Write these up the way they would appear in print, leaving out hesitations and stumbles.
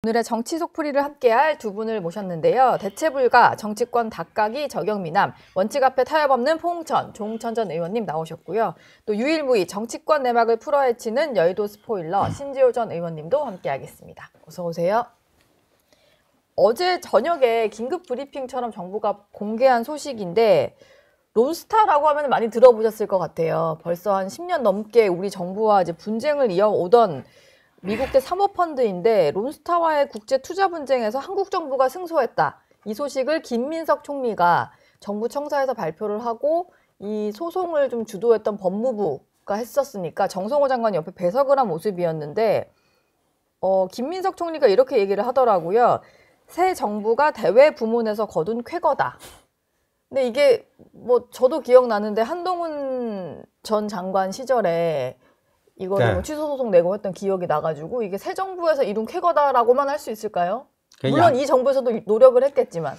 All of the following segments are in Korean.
오늘의 정치 속풀이를 함께할 두 분을 모셨는데요. 대체불가, 정치권 닭가기, 저격미남, 원칙 앞에 타협 없는 포홍천, 조홍천 전 의원님 나오셨고요. 또 유일무이 정치권 내막을 풀어헤치는 여의도 스포일러 신지호 전 의원님도 함께하겠습니다. 어서 오세요. 어제 저녁에 긴급 브리핑처럼 정부가 공개한 소식인데 론스타라고 하면 많이 들어보셨을 것 같아요. 벌써 한 10년 넘게 우리 정부와 이제 분쟁을 이어오던 미국대 사모펀드인데 론스타와의 국제 투자 분쟁에서 한국 정부가 승소했다. 이 소식을 김민석 총리가 정부 청사에서 발표를 하고 이 소송을 좀 주도했던 법무부가 했었으니까 정성호 장관이 옆에 배석을 한 모습이었는데 김민석 총리가 이렇게 얘기를 하더라고요. 새 정부가 대외 부문에서 거둔 쾌거다. 근데 이게 뭐 저도 기억나는데 한동훈 전 장관 시절에 이거를 뭐 취소 소송 내고 했던 기억이 나가지고 이게 새 정부에서 이룬 쾌거다라고만 할 수 있을까요? 물론 이 정부에서도 노력을 했겠지만.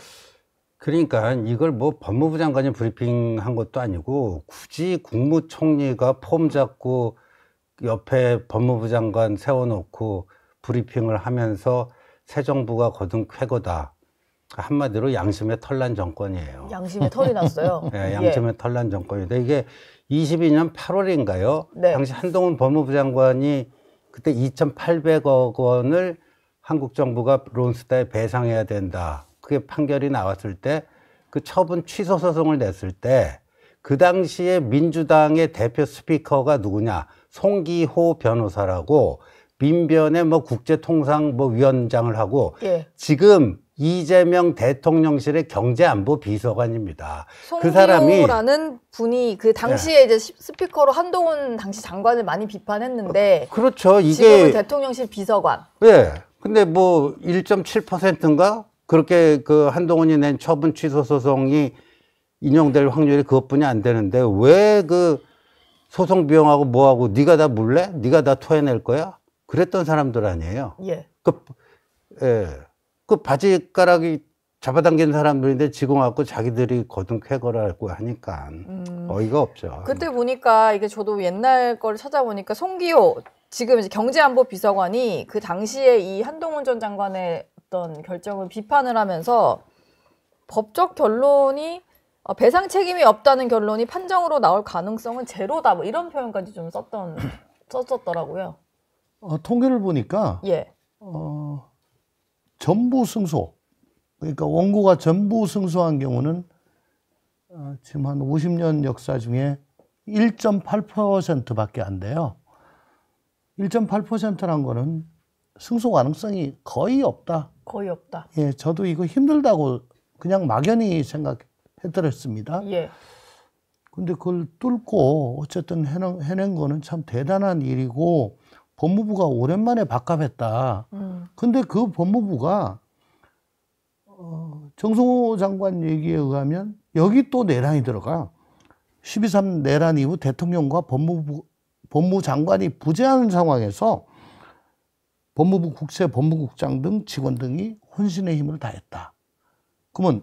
그러니까 이걸 뭐 법무부 장관이 브리핑한 것도 아니고 굳이 국무총리가 폼 잡고 옆에 법무부 장관 세워놓고 브리핑을 하면서 새 정부가 거둔 쾌거다. 한마디로 양심의 털난 정권이에요. 양심의 털이 났어요. 네, 양심의 털난 정권인데 이게 22년 8월인가요? 네. 당시 한동훈 법무부 장관이 그때 2,800억 원을 한국 정부가 론스타에 배상해야 된다. 그게 판결이 나왔을 때 그 처분 취소 소송을 냈을 때 그 당시에 민주당의 대표 스피커가 누구냐? 송기호 변호사라고 민변의 뭐 국제통상 뭐 위원장을 하고 지금 이재명 대통령실의 경제안보 비서관입니다. 그 사람이 송기호라는 분이 그 당시에 이제 스피커로 한동훈 당시 장관을 많이 비판했는데 그렇죠. 이게 지금은 대통령실 비서관. 네. 근데 뭐 1.7%인가 그렇게 그 한동훈이 낸 처분 취소 소송이 인용될 확률이 그것뿐이 안 되는데 왜 그 소송 비용하고 뭐하고 네가 다 물래? 네가 다 토해낼 거야? 그랬던 사람들 아니에요. 그 바지가락이 잡아당긴 사람들인데 지금 와서 자기들이 거둔 쾌거라고 하니까 어이가 없죠. 그때 보니까 이게 저도 옛날 걸 찾아보니까 송기호 지금 이제 경제안보 비서관이 그 당시에 이 한동훈 전 장관의 어떤 결정을 비판을 하면서 법적 결론이 배상 책임이 없다는 결론이 판정으로 나올 가능성은 제로다. 뭐 이런 표현까지 좀 썼었더라고요. 통계를 보니까 전부 승소, 그러니까 원고가 전부 승소한 경우는 지금 한 50년 역사 중에 1.8%밖에 안 돼요. 1.8%란 거는 승소 가능성이 거의 없다. 거의 없다. 예, 저도 이거 힘들다고 그냥 막연히 생각해드렸습니다. 근데 그걸 뚫고 어쨌든 해낸 거는 참 대단한 일이고 법무부가 오랜만에 밥값했다. 근데 그 법무부가 정성호 장관 얘기에 의하면 여기 또 내란이 들어가. 12.3 내란 이후 대통령과 법무부 장관이 부재하는 상황에서 법무부 국세법무국장 등 직원 등이 혼신의 힘을 다했다. 그러면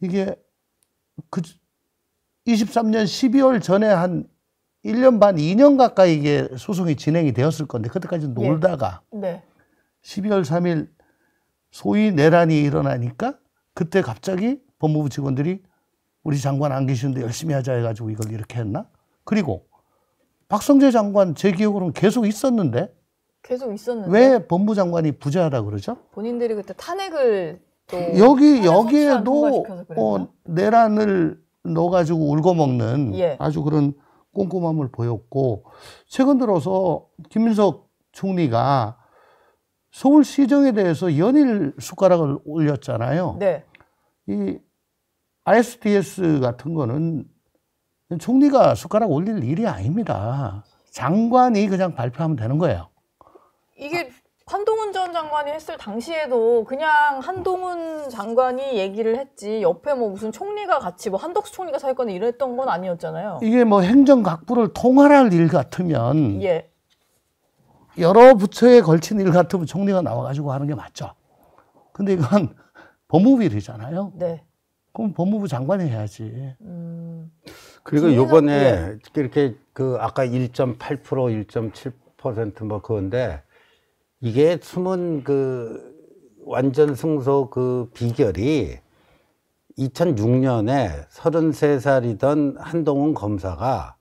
이게 그 23년 12월 전에 한 1년 반, 2년 가까이 이게 소송이 진행이 되었을 건데 그때까지 놀다가 12월 3일 소위 내란이 일어나니까 그때 갑자기 법무부 직원들이 우리 장관 안 계시는데 열심히 하자 해가지고 이걸 이렇게 했나? 그리고 박성재 장관 제 기억으로는 계속 있었는데 왜 법무부 장관이 부재하다 그러죠? 본인들이 그때 탄핵을 또 여기에도 내란을 넣어가지고 울고먹는 아주 그런 꼼꼼함을 보였고 최근 들어서 김민석 총리가 서울시정에 대해서 연일 숟가락을 올렸잖아요. 이 ISDS 같은 거는 총리가 숟가락 올릴 일이 아닙니다. 장관이 그냥 발표하면 되는 거예요. 이게 한동훈 전 장관이 했을 당시에도 그냥 한동훈 장관이 얘기를 했지 옆에 뭐 무슨 총리가 같이 뭐 한덕수 총리가 서 있거나 이랬던 건 아니었잖아요. 이게 뭐 행정각부를 통할할 일 같으면 여러 부처에 걸친 일 같으면 총리가 나와가지고 하는 게 맞죠. 근데 이건 법무부 일이잖아요. 그럼 법무부 장관이 해야지. 그리고 요번에 이렇게 그 아까 1.8% 1.7% 뭐 그건데 이게 숨은 그 완전 승소 그 비결이 2006년에 33살이던 한동훈 검사가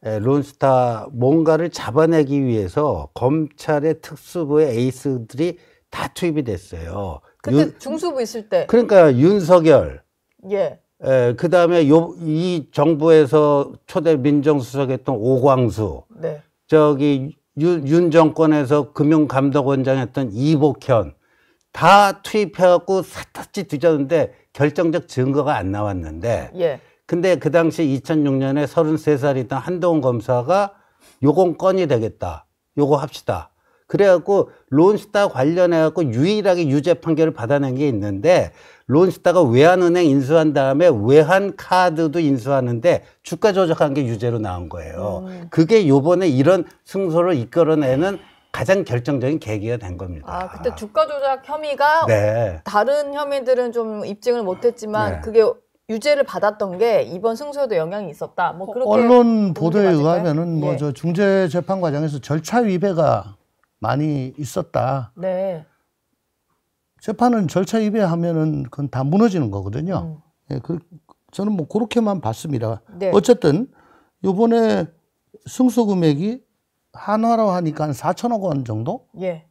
론스타 뭔가를 잡아내기 위해서 검찰의 특수부의 에이스들이 다 투입이 됐어요. 그때 중수부 있을 때. 그러니까 윤석열, 예. 그 다음에 이 정부에서 초대 민정수석했던 오광수, 네. 저기 윤 정권에서 금융감독원장 했던 이복현 다 투입해갖고 샅샅이 뒤졌는데 결정적 증거가 안 나왔는데 예. 근데 그 당시 2006년에 33살이던 한동훈 검사가 요건 건이 되겠다. 요거 합시다. 그래갖고 론스타 관련해갖고 유일하게 유죄 판결을 받아낸 게 있는데 론스타가 외환은행 인수한 다음에 외환 카드도 인수하는데 주가 조작한 게 유죄로 나온 거예요. 그게 요번에 이런 승소를 이끌어내는 가장 결정적인 계기가 된 겁니다. 아, 그때 주가 조작 혐의가 네. 다른 혐의들은 좀 입증을 못했지만 네. 그게 유죄를 받았던 게 이번 승소에도 영향이 있었다. 뭐 그렇게 언론 보도에 맞을까요? 의하면은 뭐 예. 저 중재 재판 과정에서 절차 위배가 많이 있었다. 네. 재판은 절차 위배하면은 그건 다 무너지는 거거든요. 예, 저는 뭐 그렇게만 봤습니다. 네. 어쨌든 요번에 승소 금액이 한화로 하니까 한 4천억 원 정도? 예.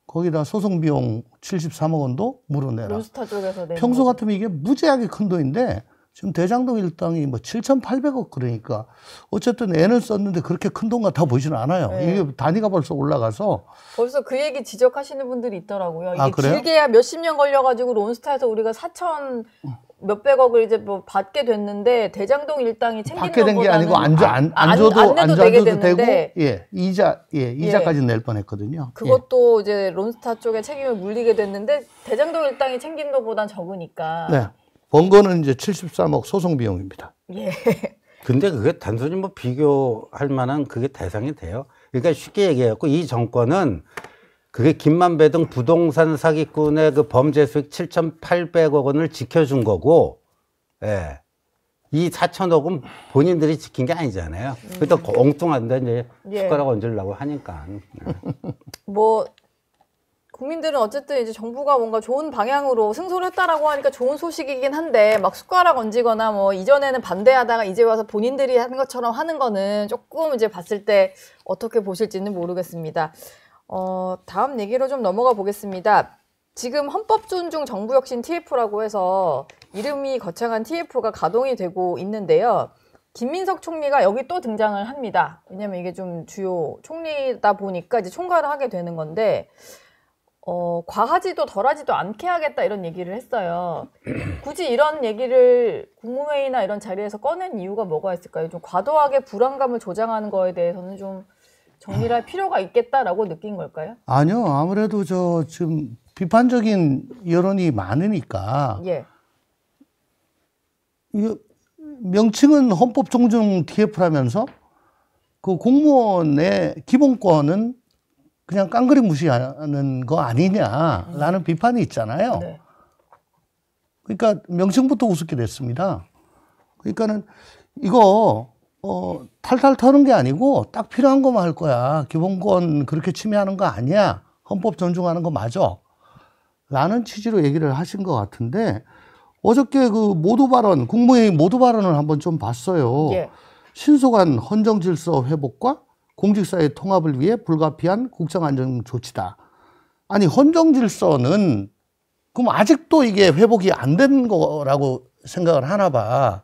거기다 소송 비용 73억 원도 물어내라. 론스타 쪽에서 낸 평소 거죠. 같으면 이게 무지하게 큰 돈인데 지금 대장동 일당이 뭐 7,800억 그러니까 어쨌든 애는 썼는데 그렇게 큰 돈 같아 보이지는 않아요. 네. 이게 단위가 벌써 올라가서 벌써 그 얘기 지적하시는 분들이 있더라고요. 이게 아, 그래요? 길게야 몇십 년 걸려가지고 론스타에서 우리가 4천 몇백억을 이제 뭐 받게 됐는데 대장동 일당이 챙기는 받게 된 게 것보다는 아니고 안 내도 되게 됐는데 되고 이자까지 낼 뻔했거든요. 그것도 이제 론스타 쪽에 책임을 물리게 됐는데 대장동 일당이 챙긴 것보단 적으니까. 네. 번 거는 이제 73억 소송 비용입니다. 예. 근데 그게 단순히 뭐 비교할 만한 그게 대상이 돼요. 그러니까 쉽게 얘기해갖고 이 정권은 그게 김만배 등 부동산 사기꾼의 그 범죄 수익 7,800억 원을 지켜준 거고, 예. 이 4천억은 본인들이 지킨 게 아니잖아요. 그또 엉뚱한데 이제 예. 숟가락 얹으려고 하니까. 뭐 국민들은 어쨌든 이제 정부가 뭔가 좋은 방향으로 승소를 했다라고 하니까 좋은 소식이긴 한데 막 숟가락 얹거나 뭐 이전에는 반대하다가 이제 와서 본인들이 하는 것처럼 하는 거는 조금 이제 봤을 때 어떻게 보실지는 모르겠습니다. 다음 얘기로 좀 넘어가 보겠습니다. 지금 헌법 존중 정부혁신 TF라고 해서 이름이 거창한 TF가 가동이 되고 있는데요. 김민석 총리가 여기 또 등장을 합니다. 왜냐면 이게 좀 주요 총리다 보니까 이제 총괄을 하게 되는 건데 과하지도 덜하지도 않게 하겠다 이런 얘기를 했어요. 굳이 이런 얘기를 국무회의나 이런 자리에서 꺼낸 이유가 뭐가 있을까요? 좀 과도하게 불안감을 조장하는 거에 대해서는 좀 정리를 할 필요가 있겠다라고 느낀 걸까요? 아니요. 아무래도 지금 비판적인 여론이 많으니까 예. 이거 명칭은 헌법 존중 TF라면서 그 공무원의 기본권은 그냥 깡그리 무시하는 거 아니냐라는 비판이 있잖아요. 네. 그러니까 명칭부터 우습게 됐습니다. 그러니까는 이거 탈탈 터는 게 아니고 딱 필요한 것만 할 거야. 기본권 그렇게 침해하는 거 아니야. 헌법 존중하는 거 맞아. 라는 취지로 얘기를 하신 것 같은데 어저께 그 모두 발언, 국무회의 모두 발언을 한번 좀 봤어요. 예. 신속한 헌정 질서 회복과 공직사회 통합을 위해 불가피한 국정안정 조치다. 아니 헌정 질서는 그럼 아직도 이게 회복이 안 된 거라고 생각을 하나 봐.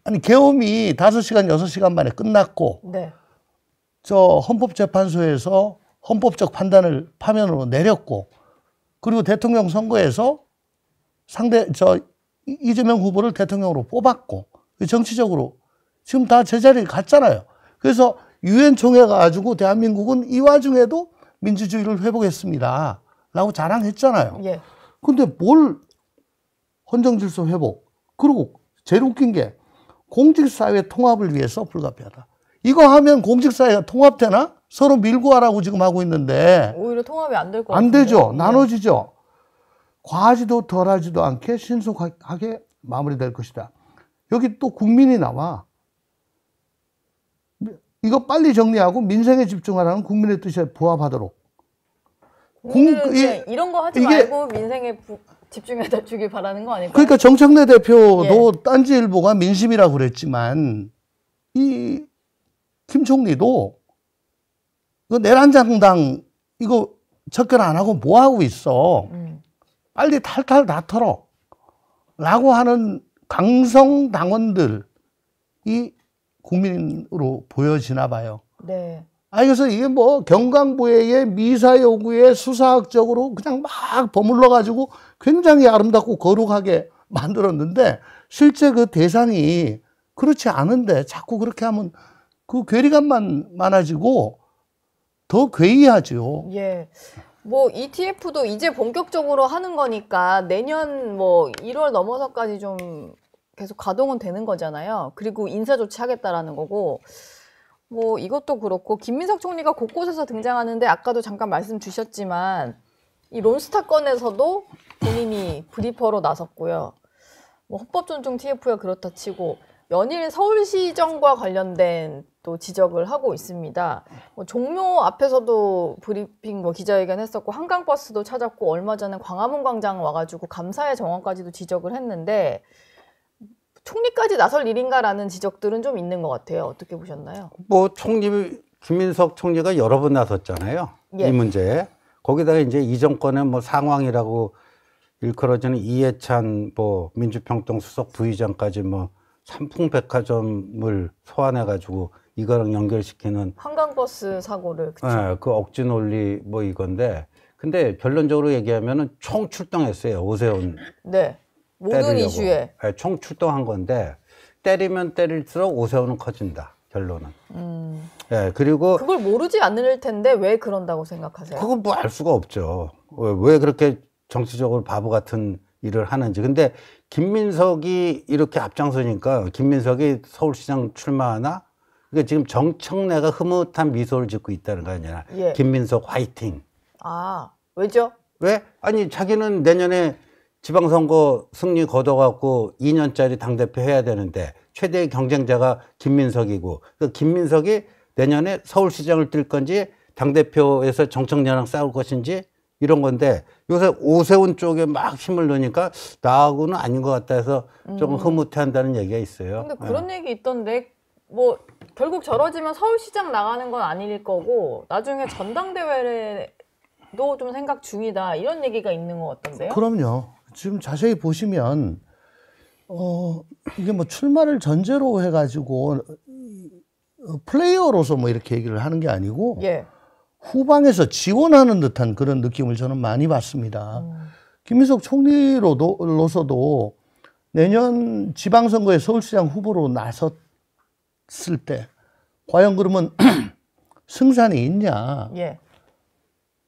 아니 계엄이 5시간, 6시간 만에 끝났고 네. 저 헌법재판소에서 헌법적 판단을 파면으로 내렸고 그리고 대통령 선거에서 이재명 후보를 대통령으로 뽑았고 정치적으로 지금 다 제자리에 갔잖아요. 그래서 유엔 총회가 가지고 대한민국은 이 와중에도 민주주의를 회복했습니다. 라고 자랑했잖아요. 예. 근데 뭘 헌정질서 회복. 그리고 제일 웃긴 게 공직사회 통합을 위해서 불가피하다. 이거 하면 공직사회가 통합되나? 서로 밀고 하라고 지금 하고 있는데 오히려 통합이 안 될 것 안 같은데요. 되죠. 네. 나눠지죠. 과하지도 덜하지도 않게 신속하게 마무리될 것이다. 여기 또 국민이 나와. 이거 빨리 정리하고 민생에 집중하라는 국민의 뜻에 부합하도록. 국민은 이런 거 하지 이게- 말고 민생에 집중해다 주길 바라는 거 아닐까요? 그러니까 정청래 대표도 딴지일보가 민심이라고 그랬지만 이 김 총리도 이거 내란장당 이거 접견 안 하고 뭐 하고 있어? 빨리 탈탈 다 털어. 라고 하는 강성 당원들이 국민으로 보여지나 봐요. 네. 그래서 이게 뭐 경강부회의 미사 요구에 수사학적으로 그냥 막 버물러 가지고 굉장히 아름답고 거룩하게 만들었는데 실제 그 대상이 그렇지 않은데 자꾸 그렇게 하면 그 괴리감만 많아지고 더 괴이하죠. 예. 뭐 ETF도 이제 본격적으로 하는 거니까 내년 뭐 1월 넘어서까지 좀 계속 가동은 되는 거잖아요. 그리고 인사 조치하겠다라는 거고. 뭐 이것도 그렇고 김민석 총리가 곳곳에서 등장하는데 아까도 잠깐 말씀 주셨지만 이 론스타 건에서도 본인이 브리퍼로 나섰고요. 뭐 헌법 존중 TF가 그렇다 치고 연일 서울시정과 관련된 또 지적을 하고 있습니다. 뭐 종묘 앞에서도 브리핑 뭐 기자회견 했었고 한강버스도 찾았고 얼마 전에 광화문 광장 와가지고 감사의 정원까지도 지적을 했는데 총리까지 나설 일인가라는 지적들은 좀 있는 것 같아요. 어떻게 보셨나요? 뭐 김민석 총리가 여러 번 나섰잖아요. 예. 이 문제에. 거기다가 이제 이 정권의 뭐 상황이라고 일컬어지는 이해찬 뭐 민주평통 수석 부의장까지 뭐 삼풍백화점을 소환해가지고 이거랑 연결시키는 한강버스 사고를 그쵸? 예, 그 억지 논리 뭐 이건데 근데 결론적으로 얘기하면은 총 출동했어요. 오세훈 네. 모든 때리려고. 이슈에. 예, 총 출동한 건데 때리면 때릴수록 오세훈은 커진다. 결론은. 예, 그리고 그걸 모르지 않을 텐데 왜 그런다고 생각하세요? 그건 뭐 알 수가 없죠. 왜 그렇게 정치적으로 바보 같은 일을 하는지. 근데 김민석이 이렇게 앞장서니까 김민석이 서울시장 출마하나? 그러니까 지금 정청래가 흐뭇한 미소를 짓고 있다는 거 아니야. 예. 김민석 화이팅. 아, 왜죠? 왜? 아니 자기는 내년에 지방선거 승리 거둬갖고 2년짜리 당대표 해야 되는데 최대의 경쟁자가 김민석이고 그 김민석이 내년에 서울시장을 뛸 건지 당대표에서 정청래랑 싸울 것인지 이런 건데 요새 오세훈 쪽에 막 힘을 넣으니까 나하고는 아닌 것 같다 해서 조금 흐뭇해한다는 얘기가 있어요. 근데 그런 얘기 있던데 뭐 결국 저러지만 서울시장 나가는 건 아닐 거고 나중에 전당대회도 좀 생각 중이다 이런 얘기가 있는 것 같던데요? 그럼요. 지금 자세히 보시면 이게 뭐 출마를 전제로 해가지고 플레이어로서 뭐 이렇게 얘기를 하는 게 아니고 예. 후방에서 지원하는 듯한 그런 느낌을 저는 많이 받습니다. 김민석 총리로서도 내년 지방선거에 서울시장 후보로 나섰을 때 과연 그러면 승산이 있냐? 예.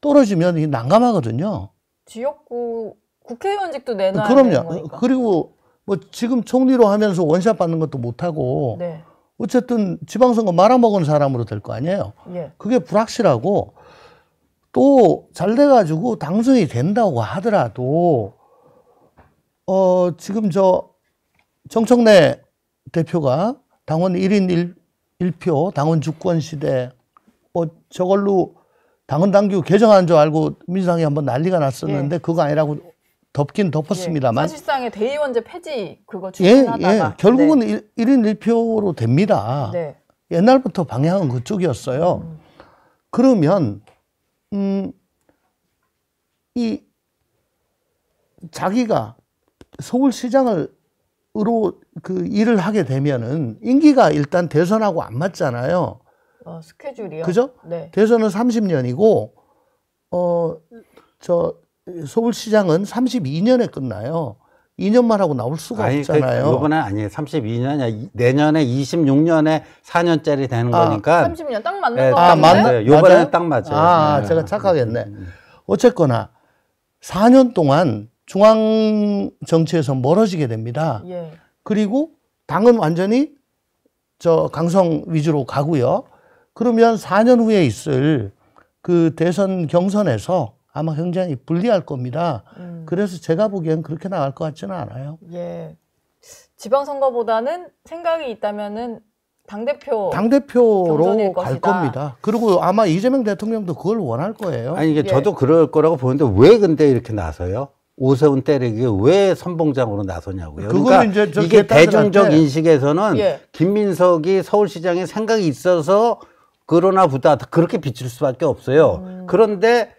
떨어지면 이 난감하거든요. 지역구 국회의원직도 내놔야 그럼요. 되는 거니까. 그리고 뭐 지금 총리로 하면서 원샷 받는 것도 못하고 네. 어쨌든 지방선거 말아먹은 사람으로 될 거 아니에요. 예. 그게 불확실하고 또 잘 돼가지고 당선이 된다고 하더라도 지금 저 정청래 대표가 당원 1인 1표 당원 주권 시대 뭐 저걸로 당원 당규 개정한 줄 알고 민주당이 한번 난리가 났었는데 그거 아니라고 덮긴 덮었습니다만 예. 사실상의 대의원제 폐지 그거 예, 추진하다가 결국은 1인 1표로 됩니다. 네. 옛날부터 방향은 그쪽이었어요. 그러면 이 자기가 서울시장으로 그 일을 하게 되면은 임기가 일단 대선하고 안 맞잖아요. 스케줄이요. 그죠? 네. 대선은 30년이고 저 서울시장은 32년에 끝나요. 2년만 하고 나올 수가 아니, 없잖아요. 이번에 아니에요. 32년이야. 내년에 26년에 4년짜리 되는 거니까. 30년 딱 맞는 네, 거 딱 같은데? 맞아요. 요번에 딱 맞아요. 네. 제가 착각했네. 어쨌거나 4년 동안 중앙 정치에서 멀어지게 됩니다. 예. 그리고 당은 완전히 저 강성 위주로 가고요. 그러면 4년 후에 있을 그 대선 경선에서 아마 굉장히 불리할 겁니다. 그래서 제가 보기엔 그렇게 나갈 것 같지는 않아요. 예. 지방선거보다는 생각이 있다면은 당대표로 당대표로 갈 것이다. 겁니다. 그리고 아마 이재명 대통령도 그걸 원할 거예요. 아니 이게 예. 저도 그럴 거라고 보는데 왜 근데 이렇게 나서요? 오세훈 때리기 왜 선봉장으로 나서냐고요. 그거는 그러니까 이제 저 이게 대중적 개딸들한테- 인식에서는 예. 김민석이 서울시장에 생각이 있어서 그러나 보다 그렇게 비칠 수밖에 없어요. 그런데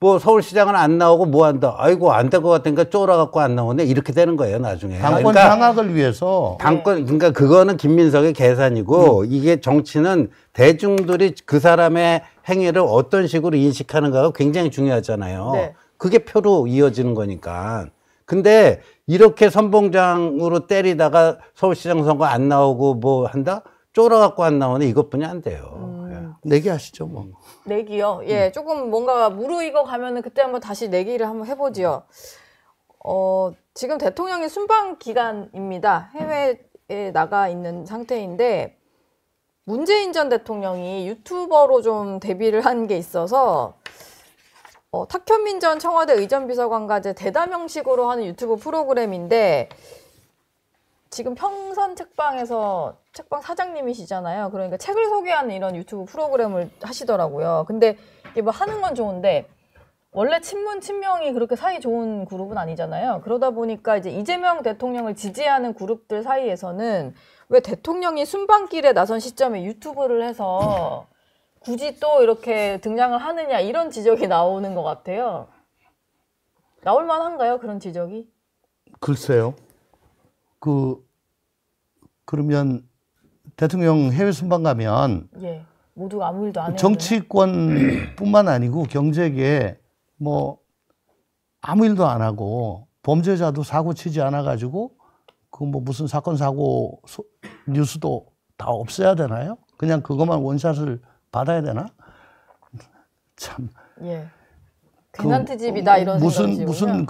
뭐 서울시장은 안 나오고 뭐 한다. 아이고 안 될 것 같으니까 쫄아갖고 안 나오네. 이렇게 되는 거예요 나중에. 당권 그러니까 장악을 위해서 그러니까 그거는 김민석의 계산이고 이게 정치는 대중들이 그 사람의 행위를 어떤 식으로 인식하는가가 굉장히 중요하잖아요. 네. 그게 표로 이어지는 거니까. 근데 이렇게 선봉장으로 때리다가 서울시장 선거 안 나오고 뭐 한다? 쫄아갖고 안 나오네. 이것뿐이 안 돼요. 내기하시죠 뭐. 내기요. 예, 조금 뭔가 무르익어 가면은 그때 한번 다시 내기를 한번 해보지요. 지금 대통령이 순방 기간입니다. 해외에 나가 있는 상태인데 문재인 전 대통령이 유튜버로 좀 데뷔를 한 게 있어서 탁현민 전 청와대 의전비서관과제 대담 형식으로 하는 유튜브 프로그램인데 지금 평산 책방에서 책방 사장님이시잖아요. 그러니까 책을 소개하는 이런 유튜브 프로그램을 하시더라고요. 근데 이게 뭐 하는 건 좋은데 원래 친문 친명이 그렇게 사이 좋은 그룹은 아니잖아요. 그러다 보니까 이제 이재명 대통령을 지지하는 그룹들 사이에서는 왜 대통령이 순방길에 나선 시점에 유튜브를 해서 굳이 또 이렇게 등장을 하느냐 이런 지적이 나오는 것 같아요. 나올 만한가요? 그런 지적이? 글쎄요. 그러면 대통령 해외 순방 가면 예. 모두가 아무 일도 안 해요. 정치권뿐만 아니고 경제계 뭐 아무 일도 안 하고 범죄자도 사고 치지 않아 가지고 그 뭐 무슨 사건 사고 뉴스도 다 없애야 되나요? 그냥 그것만 원샷을 받아야 되나? 참. 예. 괜한 트집이다 이런 생각이시군요. 무슨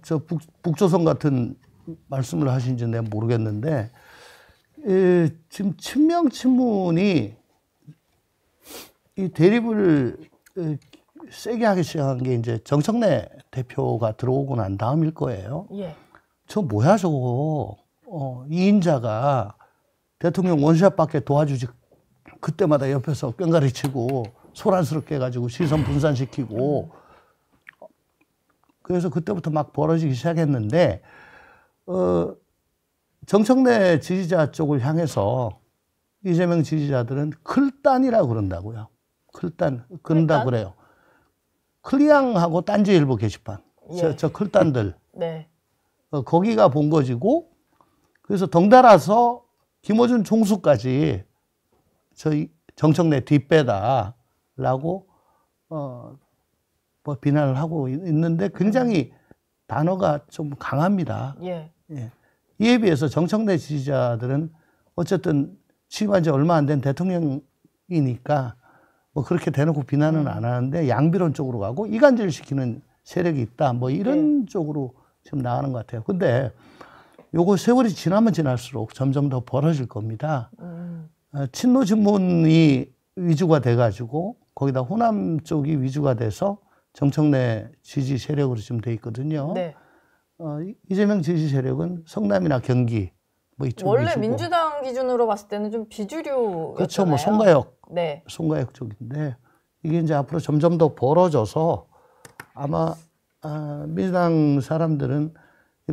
저 북조선 같은 말씀을 하신지 내가 모르겠는데 지금 친명 친문이 이 대립을 세게 하기 시작한 게 이제 정청래 대표가 들어오고 난 다음일 거예요. 예. 저 뭐야 저거 이인자가 대통령 원샷밖에 도와주지 그때마다 옆에서 꽹가리 치고 소란스럽게 해가지고 시선 분산시키고 그래서 그때부터 막 벌어지기 시작했는데 정청래 지지자 쪽을 향해서 이재명 지지자들은 클단이라고 그런다고요. 클단 그런다 그래요. 클리앙하고 딴지일보 게시판 예. 저 클단들 네. 거기가 본거지고 그래서 덩달아서 김어준 총수까지 저희 정청래 뒷배다라고 뭐 비난을 하고 있는데 굉장히 단어가 좀 강합니다. 예. 예. 이에 비해서 정청래 지지자들은 어쨌든 취임한 지 얼마 안 된 대통령이니까 뭐 그렇게 대놓고 비난은 안 하는데 양비론 쪽으로 가고 이간질 시키는 세력이 있다. 뭐 이런 쪽으로 지금 나가는 것 같아요. 근데 요거 세월이 지나면 지날수록 점점 더 벌어질 겁니다. 친노 친문이 위주가 돼가지고 거기다 호남 쪽이 위주가 돼서 정청래 지지 세력으로 지금 돼 있거든요. 네. 이재명 지지 세력은 성남이나 경기 뭐 이쪽 원래 위주고. 민주당 기준으로 봤을 때는 좀 비주류였잖아요. 그렇죠. 뭐 송가혁 네. 쪽인데 이게 이제 앞으로 점점 더 벌어져서 아마 민주당 사람들은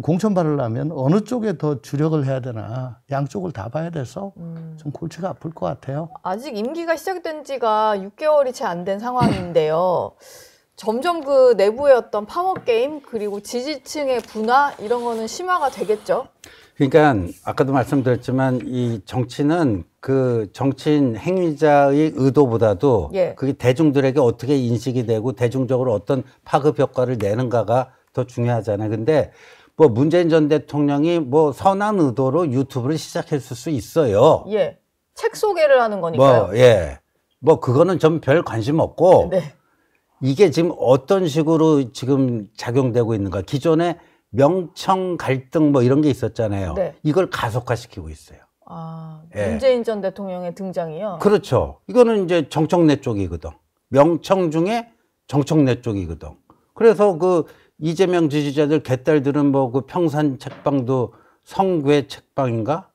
공천 받으려면 어느 쪽에 더 주력을 해야 되나 양쪽을 다 봐야 돼서 좀 골치가 아플 것 같아요. 아직 임기가 시작된 지가 6개월이 채 안 된 상황인데요. 점점 그 내부의 어떤 파워게임 그리고 지지층의 분화 이런 거는 심화가 되겠죠? 그러니까 아까도 말씀드렸지만 이 정치는 그 정치인 행위자의 의도보다도 예. 그게 대중들에게 어떻게 인식이 되고 대중적으로 어떤 파급 효과를 내는가가 더 중요하잖아요. 근데 뭐 문재인 전 대통령이 뭐 선한 의도로 유튜브를 시작했을 수 있어요. 예. 책 소개를 하는 거니까요. 뭐, 예. 뭐 그거는 좀 별 관심 없고 네. 이게 지금 어떤 식으로 지금 작용되고 있는가. 기존에 명청 갈등 뭐 이런 게 있었잖아요. 네. 이걸 가속화시키고 있어요. 예. 문재인 전 대통령의 등장이요. 그렇죠. 이거는 이제 정청래 쪽이거든. 명청 중에 정청래 쪽이거든. 그래서 그 이재명 지지자들 개딸들은 뭐 그 평산 책방도 성괴 책방인가?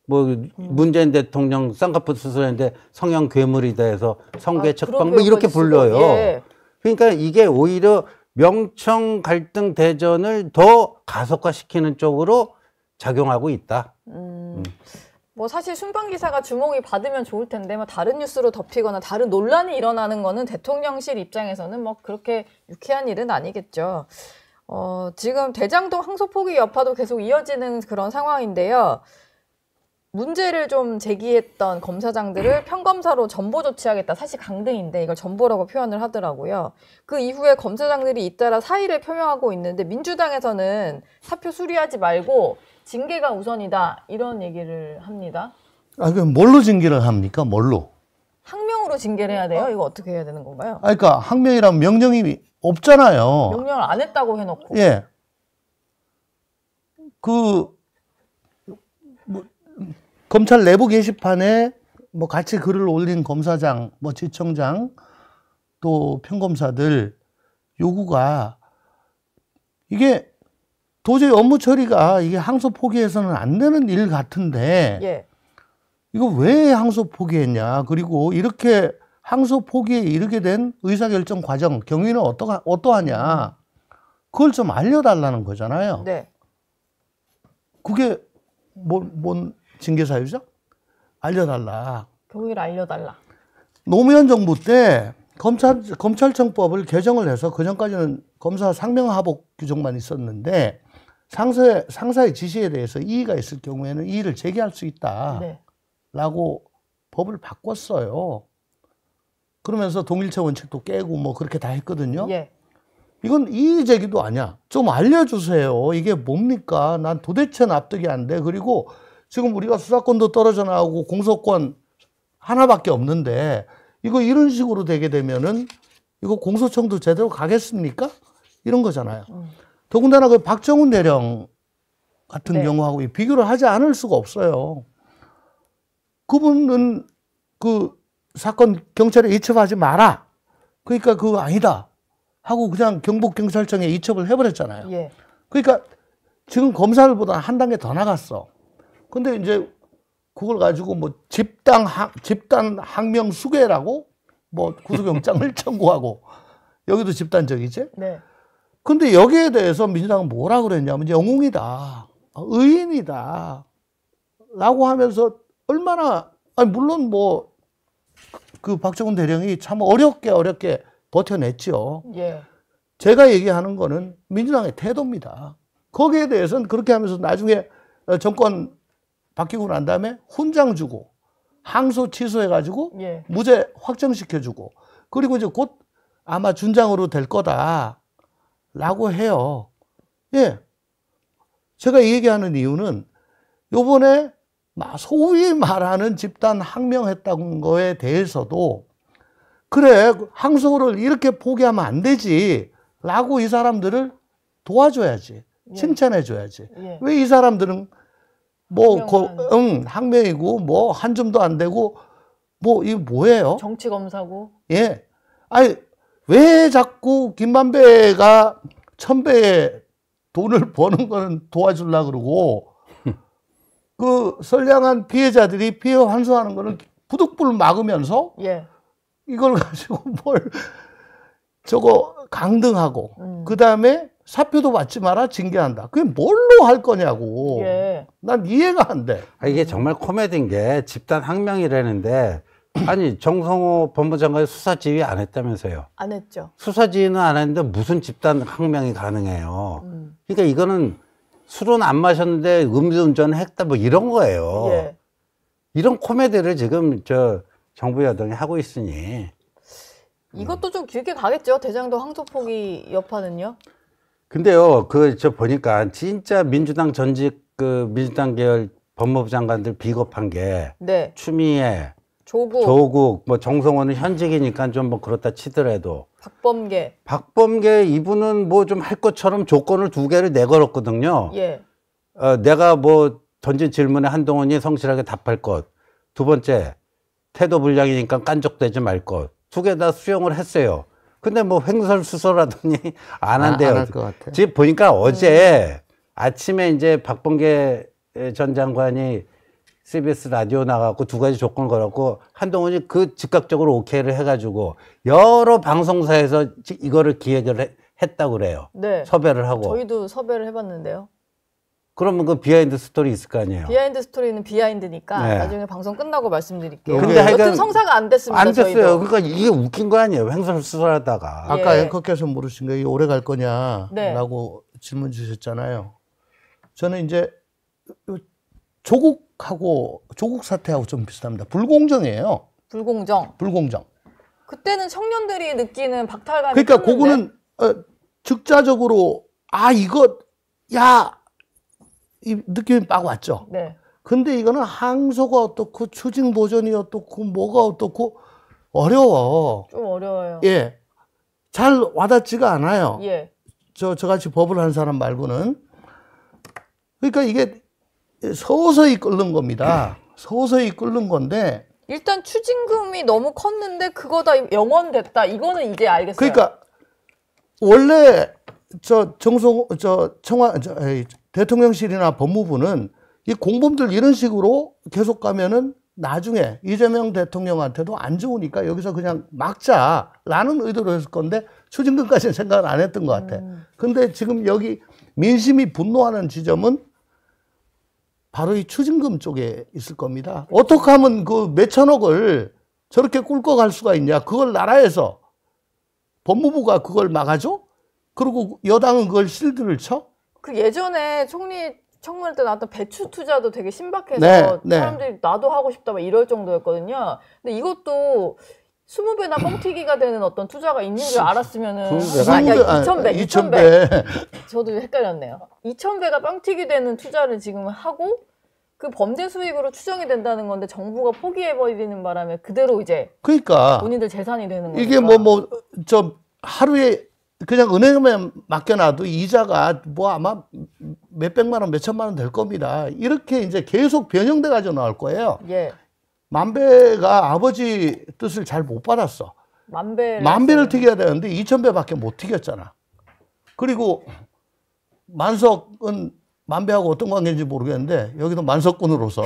뭐 문재인 대통령 쌍꺼풀 수술했는데 성형 괴물이다 해서 성괴 그런 책방 뭐 이렇게 표현까지 불러요. 쓰고, 예. 그러니까 이게 오히려 명청 갈등 대전을 더 가속화시키는 쪽으로 작용하고 있다. 뭐 사실 순방 기사가 주목이 받으면 좋을 텐데 뭐 다른 뉴스로 덮이거나 다른 논란이 일어나는 거는 대통령실 입장에서는 뭐 그렇게 유쾌한 일은 아니겠죠. 지금 대장동 항소 포기 여파도 계속 이어지는 그런 상황인데요. 문제를 좀 제기했던 검사장들을 평검사로 전보 조치하겠다. 사실 강등인데 이걸 전보라고 표현을 하더라고요. 그 이후에 검사장들이 잇따라 사의를 표명하고 있는데 민주당에서는 사표 수리하지 말고 징계가 우선이다. 이런 얘기를 합니다. 그럼 뭘로 징계를 합니까? 뭘로? 항명으로 징계를 해야 돼요? 이거 어떻게 해야 되는 건가요? 그러니까 항명이란 명령이 없잖아요. 명령을 안 했다고 해놓고. 예. 검찰 내부 게시판에 뭐 같이 글을 올린 검사장, 뭐 지청장, 또 평검사들 요구가 이게 도저히 업무 처리가 이게 항소 포기해서는 안 되는 일 같은데 예. 이거 왜 항소 포기했냐? 그리고 이렇게 항소 포기에 이르게 된 의사결정 과정, 경위는 어떠하냐? 그걸 좀 알려달라는 거잖아요. 네. 그게 뭔 징계 사유죠? 알려달라. 경위를 알려달라. 노무현 정부 때 검찰청법을 개정을 해서 그전까지는 검사 상명하복 규정만 있었는데 상사의 지시에 대해서 이의가 있을 경우에는 이의를 제기할 수 있다. 네. 라고 법을 바꿨어요. 그러면서 동일체 원칙도 깨고 뭐 그렇게 다 했거든요. 예. 이건 이의 제기도 아니야. 좀 알려주세요. 이게 뭡니까? 난 도대체 납득이 안 돼. 그리고 지금 우리가 수사권도 떨어져 나오고 공소권 하나밖에 없는데 이거 이런 식으로 되게 되면은 이거 공소청도 제대로 가겠습니까? 이런 거잖아요. 더군다나 그 박정훈 대령 같은 네. 경우하고 비교를 하지 않을 수가 없어요. 그분은 그 사건 경찰에 이첩하지 마라. 그러니까 그거 아니다. 하고 그냥 경북경찰청에 이첩을 해버렸잖아요. 예. 그러니까 지금 검사들보다 한 단계 더 나갔어. 근데 이제 그걸 가지고 뭐 집단 항명 수괴라고 뭐 구속영장을 청구하고 여기도 집단적이지. 네. 근데 여기에 대해서 민주당은 뭐라 그랬냐면 영웅이다. 의인이다. 라고 하면서 얼마나 물론 뭐 그 박정훈 대령이 참 어렵게 버텨냈죠. 예. 제가 얘기하는 거는 민주당의 태도입니다. 거기에 대해서는 그렇게 하면서 나중에 정권 바뀌고 난 다음에 훈장 주고 항소 취소해가지고 예. 무죄 확정시켜주고 그리고 이제 곧 아마 준장으로 될 거다라고 해요. 예. 제가 이 얘기하는 이유는 요번에 소위 말하는 집단 항명했다는 거에 대해서도 그래 항소를 이렇게 포기하면 안 되지 라고 이 사람들을 도와줘야지. 예. 칭찬해줘야지. 예. 왜 이 사람들은 뭐 항명이고 뭐 한 줌도 안 되고 뭐 이거 뭐예요? 정치 검사고. 예. 아니 왜 자꾸 김만배가 1000배의 돈을 버는 거는 도와주려고 그러고 그 선량한 피해자들이 피해 환수하는 거는 부득불 막으면서 예. 이걸 가지고 뭘 저거 강등하고 그 다음에 사표도 받지 마라 징계한다. 그게 뭘로 할 거냐고. 예. 난 이해가 안 돼. 이게 정말 코미디인 게 집단 항명이라는데 아니 정성호 법무장관이 수사 지휘 안 했다면서요. 안 했죠. 수사 지휘는 안 했는데 무슨 집단 항명이 가능해요. 그러니까 이거는 술은 안 마셨는데 음주운전 했다 뭐 이런 거예요. 예. 이런 코미디를 지금 정부 여당이 하고 있으니 이것도 좀 길게 가겠죠. 대장동 항소 포기 여파는요. 근데요, 보니까 진짜 민주당 전직 민주당 계열 법무부 장관들 비겁한 게 네. 추미애, 조국, 뭐 정성호는 현직이니까 좀 뭐 그렇다 치더라도 박범계 이분은 뭐 좀 할 것처럼 조건을 2개를 내걸었거든요. 예. 내가 뭐 던진 질문에 한동훈이 성실하게 답할 것. 2번째, 태도 불량이니까 깐족되지 말 것. 2개 다 수용을 했어요. 근데 뭐 횡설수설하더니 안 한대요. 안 할 것 같아. 지금 보니까 어제 아침에 이제 박범계 전 장관이 CBS 라디오 나가고 두 가지 조건을 걸었고 한동훈이 그 즉각적으로 오케이를 해가지고 여러 방송사에서 이거를 기획을 했다고 그래요. 네. 섭외를 하고. 저희도 섭외를 해봤는데요. 그러면 그 비하인드 스토리 있을 거 아니에요. 비하인드 스토리는 비하인드니까 네. 나중에 방송 끝나고 말씀드릴게요. 근데 하여간 여튼 성사가 안 됐습니다. 안 됐어요. 저희도. 그러니까 이게 웃긴 거 아니에요. 횡설수설하다가. 아까 예. 앵커께서 물으신 거, 이 오래 갈 거냐라고 네. 질문 주셨잖아요. 저는 이제 조국 사태하고 좀 비슷합니다. 불공정이에요. 불공정. 불공정. 그때는 청년들이 느끼는 박탈감이 그러니까 컸는데. 그거는 즉자적으로 이거 이 느낌이 빡 왔죠. 네. 근데 이거는 항소가 어떻고 추징 보전이 어떻고 뭐가 어떻고 어려워. 좀 어려워요. 예. 잘 와닿지가 않아요. 예. 저같이 법을 한 사람 말고는. 그러니까 이게 서서히 끓는 겁니다. 서서히 끓는 건데. 일단 추징금이 너무 컸는데 그거 다 영원됐다. 이거는 이제 알겠어요. 그러니까 원래 대통령실이나 법무부는 이 공범들 이런 식으로 계속 가면은 나중에 이재명 대통령한테도 안 좋으니까 여기서 그냥 막자라는 의도로 했을 건데 추징금까지는 생각을 안 했던 것 같아. 근데 지금 여기 민심이 분노하는 지점은 바로 이 추징금 쪽에 있을 겁니다. 어떻게 하면 그 몇천억을 저렇게 꿀꺽 갈 수가 있냐. 그걸 나라에서 법무부가 그걸 막아줘? 그리고 여당은 그걸 실드를 쳐? 그 예전에 총리 청문회 때 나왔던 배추 투자도 되게 신박해서 네, 네. 사람들이 나도 하고 싶다 막 이럴 정도였거든요. 근데 이것도 20배나 뻥튀기가 되는 어떤 투자가 있는 줄 알았으면은 2,000배. 저도 헷갈렸네요. 2,000배가 뻥튀기 되는 투자를 지금 하고 그 범죄 수익으로 추정이 된다는 건데 정부가 포기해버리는 바람에 그대로 이제 그러니까 본인들 재산이 되는 거니까. 이게 하루에 그냥 은행에 맡겨놔도 이자가 아마 몇백만 원, 몇천만 원 될 겁니다. 이렇게 이제 계속 변형돼 가지고 나올 거예요. 예. 만배가 아버지 뜻을 잘 못 받았어. 만배를 튀겨야 되는데 2,000배밖에 못 튀겼잖아. 그리고 만석은 만배하고 어떤 관계인지 모르겠는데 여기도 만석군으로서.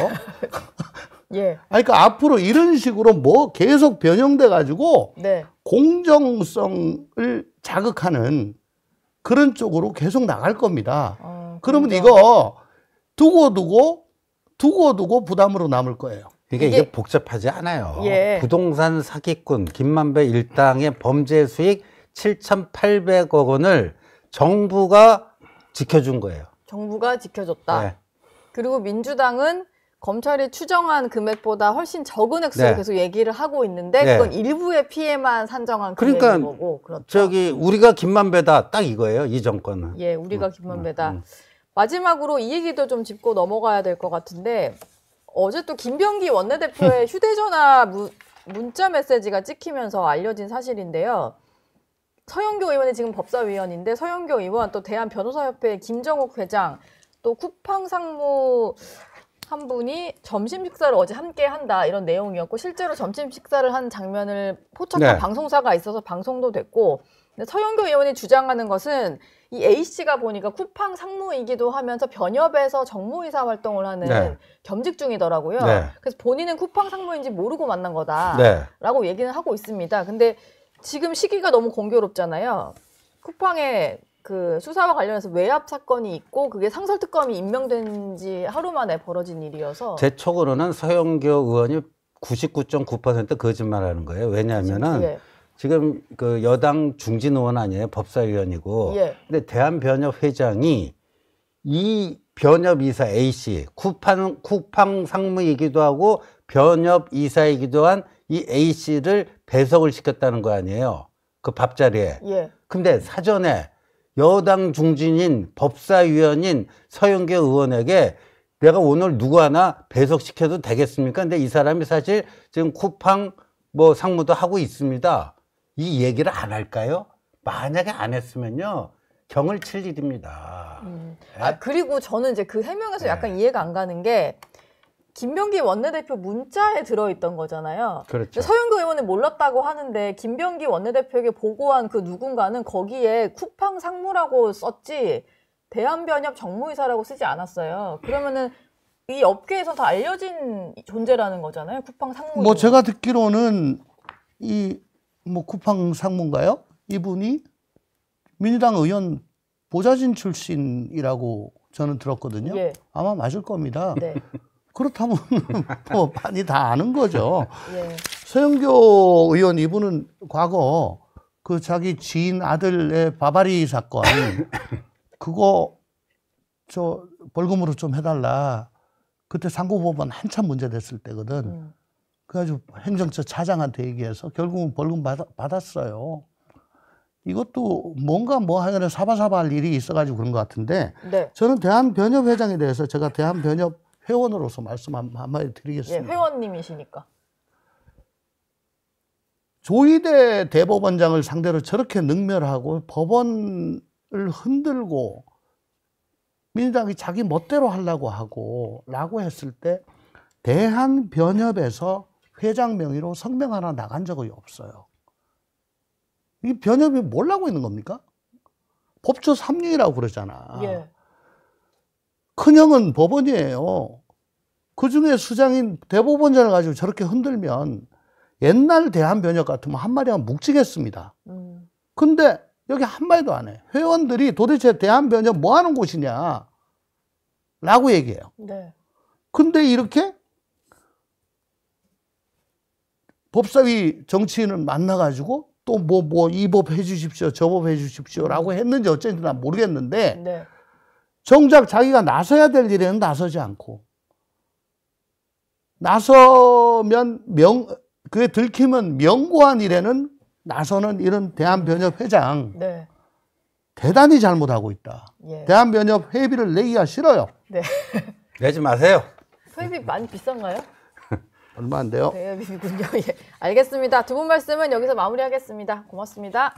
예. 그러니까 앞으로 이런 식으로 계속 변형돼 가지고 네. 공정성을 자극하는 그런 쪽으로 계속 나갈 겁니다. 그러면 공정. 이거 두고 부담으로 남을 거예요. 이게 복잡하지 않아요. 예. 부동산 사기꾼 김만배 일당의 범죄 수익 7,800억 원을 정부가 지켜준 거예요. 정부가 지켜줬다. 네. 그리고 민주당은 검찰이 추정한 금액보다 훨씬 적은 액수를 네. 계속 얘기를 하고 있는데 네. 그건 일부의 피해만 산정한 그러니까 금액인 거고. 그렇죠. 우리가 김만배다 딱 이거예요. 이 정권은. 예, 우리가 김만배다. 마지막으로 이 얘기도 좀 짚고 넘어가야 될 것 같은데 어제 또 김병기 원내대표의 휴대전화 문자 메시지가 찍히면서 알려진 사실인데요. 서영교 의원이 지금 법사위원인데 서영교 의원 또 대한변호사협회 김정욱 회장 또 쿠팡 상무 한 분이 점심 식사를 어제 함께 한다 이런 내용이었고 실제로 점심 식사를 한 장면을 포착한 네. 방송사가 있어서 방송도 됐고 근데 서영교 의원이 주장하는 것은 이 A씨가 보니까 쿠팡 상무이기도 하면서 변협에서 정무이사 활동을 하는 네. 겸직 중이더라고요. 네. 그래서 본인은 쿠팡 상무인지 모르고 만난 네. 거다라고 얘기는 하고 있습니다. 근데 지금 시기가 너무 공교롭잖아요. 쿠팡의 그 수사와 관련해서 외압 사건이 있고 그게 상설특검이 임명된 지 하루 만에 벌어진 일이어서 제 촉으로는 서영교 의원이 99.9% 거짓말하는 거예요. 왜냐하면은 예. 지금 그 여당 중진 의원 아니에요. 법사위원이고. 예. 근데 대한변협 회장이 이 변협 이사 A씨, 쿠팡 상무이기도 하고 변협 이사이기도 한 이 A씨를 배석을 시켰다는 거 아니에요. 그 밥자리에. 예. 근데 사전에 여당 중진인 법사위원인 서영교 의원에게 내가 오늘 누구 하나 배석시켜도 되겠습니까? 근데 이 사람이 사실 지금 쿠팡 상무도 하고 있습니다. 이 얘기를 안 할까요? 만약에 안 했으면요. 경을 칠 일입니다. 그리고 저는 이제 그 해명에서 네. 약간 이해가 안 가는 게 김병기 원내대표 문자에 들어있던 거잖아요. 그렇죠. 서영교 의원은 몰랐다고 하는데 김병기 원내대표에게 보고한 그 누군가는 거기에 쿠팡 상무라고 썼지 대한변협 정무이사라고 쓰지 않았어요. 그러면은 이 업계에서 다 알려진 존재라는 거잖아요. 쿠팡 상무. 뭐 제가 듣기로는 이 뭐 쿠팡 상무인가요? 이분이 민주당 의원 보좌진 출신이라고 저는 들었거든요. 예. 아마 맞을 겁니다. 네. 그렇다면 뭐 많이 다 아는 거죠. 예. 서영교 의원 이분은 과거 그 자기 지인 아들의 바바리 사건 그거 저 벌금으로 좀 해달라. 그때 상고법원 한참 문제됐을 때거든. 그래가지고 행정처 차장한테 얘기해서 결국은 벌금 받았어요. 이것도 뭔가 뭐 하여간 사바사바 할 일이 있어가지고 그런 것 같은데 네. 저는 대한변협 회장에 대해서 제가 대한변협 회원으로서 말씀 한마디 예, 드리겠습니다. 회원님이시니까. 조희대 대법원장을 상대로 저렇게 능멸하고 법원을 흔들고 민주당이 자기 멋대로 하려고 하고 라고 했을 때 대한변협에서 회장 명의로 성명 하나 나간 적이 없어요. 이 변협이 뭘 하고 있는 겁니까? 법조 3류이라고 그러잖아. 예. 큰형은 법원이에요. 그중에 수장인 대법원장을 가지고 저렇게 흔들면 옛날 대한변협 같으면 한마디가 묵직했습니다. 근데 여기 한마디도 안 해. 회원들이 도대체 대한변협 뭐 하는 곳이냐 라고 얘기해요. 네. 근데 이렇게 법사위 정치인을 만나가지고 또 이 법 해주십시오, 저 법 해주십시오 라고 했는지 어쩐지 난 모르겠는데 네. 정작 자기가 나서야 될 일에는 나서지 않고 나서면 그게 들키면 명고한 일에는 나서는 이런 대한변협 회장 네. 대단히 잘못하고 있다. 예. 대한변협 회비를 내기가 싫어요. 네. 내지 마세요. 회비 많이 비싼가요? 얼마 안 돼요. 대여비군요. 예. 알겠습니다. 두 분 말씀은 여기서 마무리하겠습니다. 고맙습니다.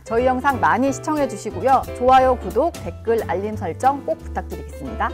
저희 영상 많이 시청해 주시고요. 좋아요, 구독, 댓글, 알림 설정 꼭 부탁드리겠습니다.